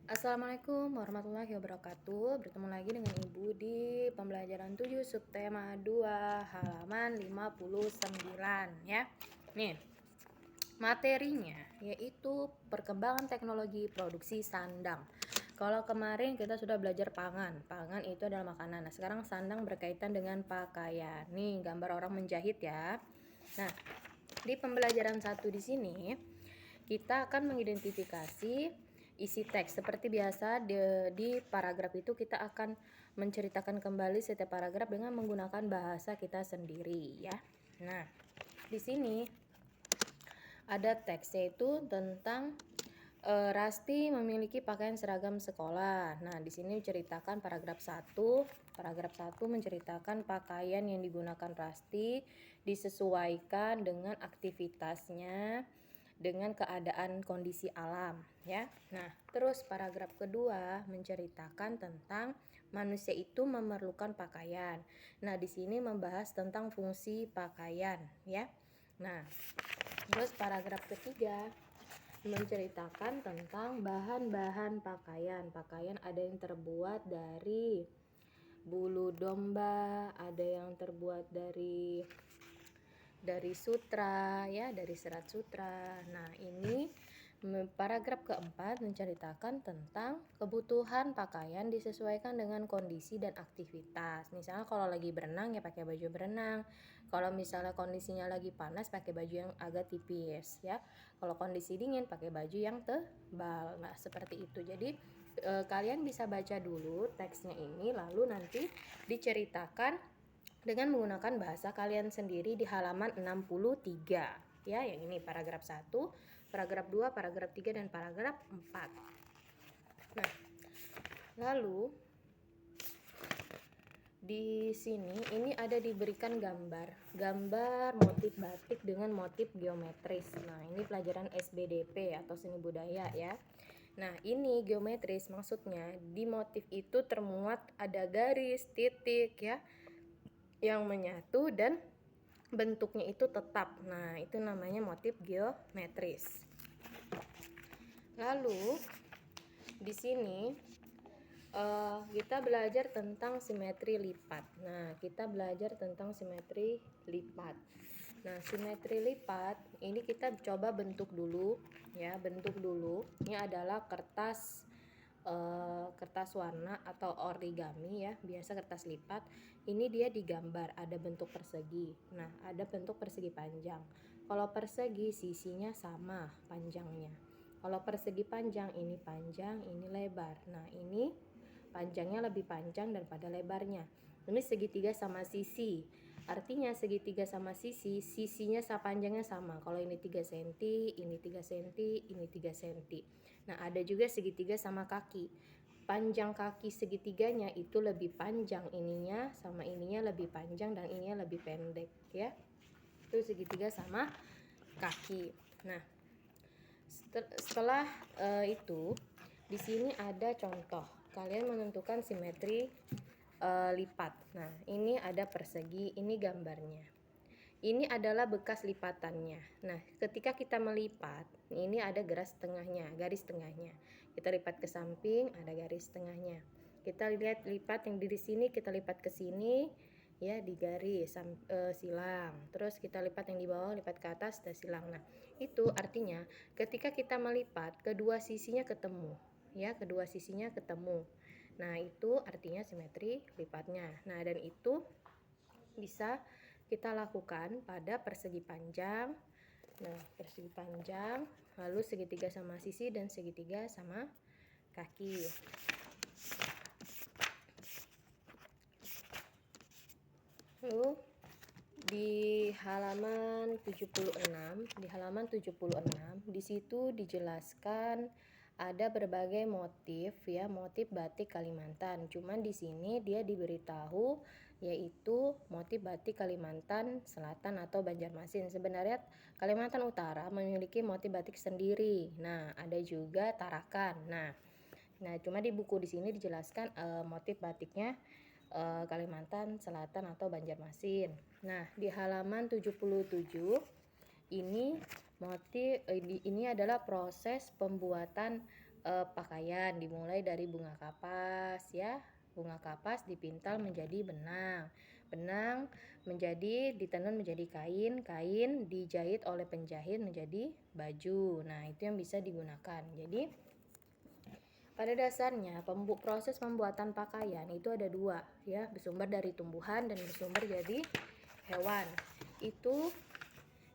Assalamualaikum warahmatullahi wabarakatuh. Bertemu lagi dengan Ibu di pembelajaran 7 subtema 2 halaman 59 ya. Nih, materinya yaitu perkembangan teknologi produksi sandang. Kalau kemarin kita sudah belajar pangan. Pangan itu adalah makanan. Nah, sekarang sandang berkaitan dengan pakaian. Nih, gambar orang menjahit ya. Nah, di pembelajaran 1 di sini kita akan mengidentifikasi isi teks. Seperti biasa di paragraf itu kita akan menceritakan kembali setiap paragraf dengan menggunakan bahasa kita sendiri ya. Nah, di sini ada teks yaitu tentang Rasti memiliki pakaian seragam sekolah. Nah, di sini menceritakan paragraf 1. Paragraf 1 menceritakan pakaian yang digunakan Rasti disesuaikan dengan aktivitasnya dengan keadaan kondisi alam ya. Nah, terus paragraf kedua menceritakan tentang manusia itu memerlukan pakaian. Nah, di sini membahas tentang fungsi pakaian ya. Nah, terus paragraf ketiga menceritakan tentang bahan-bahan pakaian. Pakaian ada yang terbuat dari bulu domba, ada yang terbuat dari sutra ya, dari serat sutra. Nah, ini paragraf keempat menceritakan tentang kebutuhan pakaian disesuaikan dengan kondisi dan aktivitas. Misalnya kalau lagi berenang ya pakai baju berenang. Kalau misalnya kondisinya lagi panas pakai baju yang agak tipis ya. Kalau kondisi dingin pakai baju yang tebal. Nah, seperti itu. Jadi kalian bisa baca dulu teksnya ini lalu nanti diceritakan dengan menggunakan bahasa kalian sendiri di halaman 63 ya, yang ini paragraf 1, paragraf 2, paragraf 3 dan paragraf 4. Nah, lalu di sini ini ada diberikan gambar motif batik dengan motif geometris. Nah, ini pelajaran SBDP atau seni budaya ya. Nah, ini geometris maksudnya di motif itu termuat ada garis, titik ya yang menyatu dan bentuknya itu tetap. Nah, itu namanya motif geometris. Lalu di sini kita belajar tentang simetri lipat. Nah, kita belajar tentang simetri lipat. Nah, simetri lipat ini kita coba bentuk dulu ya, bentuk dulu. Ini adalah kertas warna atau origami ya, biasa kertas lipat. Ini dia digambar ada bentuk persegi. Nah, ada bentuk persegi panjang. Kalau persegi sisinya sama panjangnya. Kalau persegi panjang ini panjang, ini lebar. Nah, ini panjangnya lebih panjang daripada lebarnya. Ini segitiga sama sisi. Artinya segitiga sama sisi, sisinya panjangnya sama. Kalau ini 3 cm, ini 3 cm, ini 3 cm. Nah, ada juga segitiga sama kaki. Panjang kaki segitiganya itu lebih panjang ininya sama ininya lebih panjang dan ininya lebih pendek ya. Itu segitiga sama kaki. Nah, setelah itu di sini ada contoh. Kalian menentukan simetri lipat. Nah, ini ada persegi, ini gambarnya. Ini adalah bekas lipatannya. Nah, ketika kita melipat, ini ada garis tengahnya. Kita lipat ke samping, ada garis tengahnya. Kita lipat yang di sini, kita lipat ke sini, ya di garis silang. Terus kita lipat yang di bawah, lipat ke atas, dan silang. Nah, itu artinya ketika kita melipat, kedua sisinya ketemu, ya kedua sisinya ketemu. Nah, itu artinya simetri lipatnya. Nah, dan itu bisa kita lakukan pada persegi panjang. Nah, persegi panjang, lalu segitiga sama sisi dan segitiga sama kaki. Lalu di halaman 76, di situ dijelaskan ada berbagai motif ya, motif batik Kalimantan. Cuman di sini dia diberitahu yaitu motif batik Kalimantan Selatan atau Banjarmasin. Sebenarnya Kalimantan Utara memiliki motif batik sendiri. Nah, ada juga Tarakan. Nah, cuma di buku di sini dijelaskan motif batiknya Kalimantan Selatan atau Banjarmasin. Nah, di halaman 77 ini motif ini adalah proses pembuatan pakaian dimulai dari bunga kapas ya. Bunga kapas dipintal menjadi benang. Benang menjadi ditenun menjadi kain, kain dijahit oleh penjahit menjadi baju. Nah, itu yang bisa digunakan. Jadi pada dasarnya proses pembuatan pakaian itu ada dua ya, bersumber dari tumbuhan dan bersumber dari hewan. Itu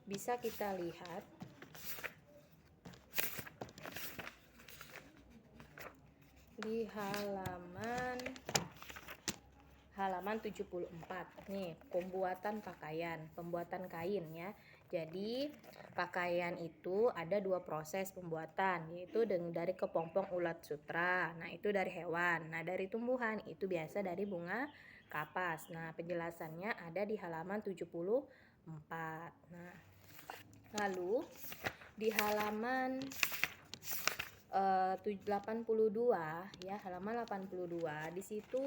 bisa kita lihat di halaman 74. Nih, pembuatan pakaian, pembuatan kain ya. Jadi, pakaian itu ada dua proses pembuatan, yaitu dari kepompong ulat sutra. Nah, itu dari hewan. Nah, dari tumbuhan itu biasa dari bunga kapas. Nah, penjelasannya ada di halaman 74. Nah, lalu di halaman 82 ya, halaman 82 di situ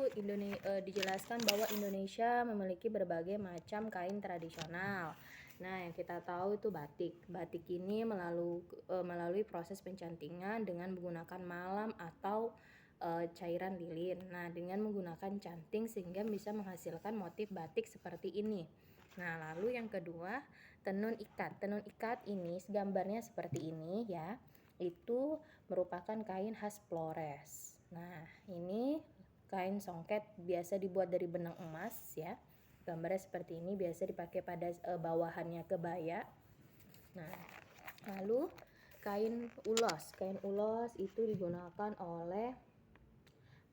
dijelaskan bahwa Indonesia memiliki berbagai macam kain tradisional. Nah, yang kita tahu itu batik. Batik ini melalui proses pencantingan dengan menggunakan malam atau cairan lilin. Nah, dengan menggunakan canting sehingga bisa menghasilkan motif batik seperti ini. Nah, lalu yang kedua, tenun ikat. Tenun ikat ini gambarnya seperti ini ya. Itu merupakan kain khas Flores. Nah, ini kain songket biasa dibuat dari benang emas ya. Gambarnya seperti ini, biasa dipakai pada bawahannya kebaya. Nah, lalu kain ulos. Kain ulos itu digunakan oleh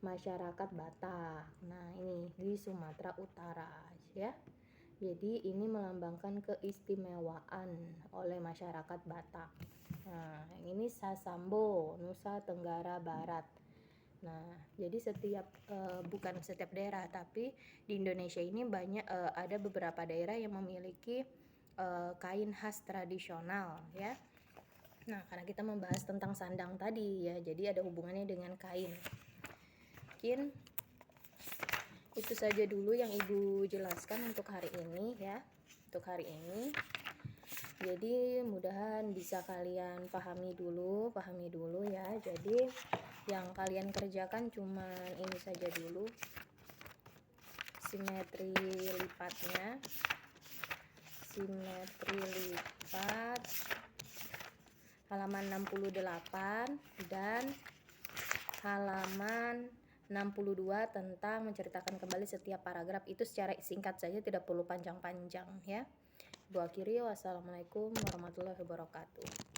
masyarakat Batak. Nah, ini di Sumatera Utara ya. Jadi ini melambangkan keistimewaan oleh masyarakat Batak. Nah, ini Sasambo, Nusa Tenggara Barat. Nah, jadi bukan setiap daerah, tapi di Indonesia ini banyak ada beberapa daerah yang memiliki kain khas tradisional ya. Nah, karena kita membahas tentang sandang tadi ya, jadi ada hubungannya dengan kain. Mungkin itu saja dulu yang Ibu jelaskan untuk hari ini ya. Untuk hari ini. Jadi mudahan bisa kalian pahami dulu ya. Jadi yang kalian kerjakan cuman ini saja dulu. Simetri lipatnya. Simetri lipat halaman 68 dan halaman 62 tentang menceritakan kembali setiap paragraf. Itu secara singkat saja, tidak perlu panjang-panjang ya. Ibu akhiri, wassalamualaikum warahmatullahi wabarakatuh.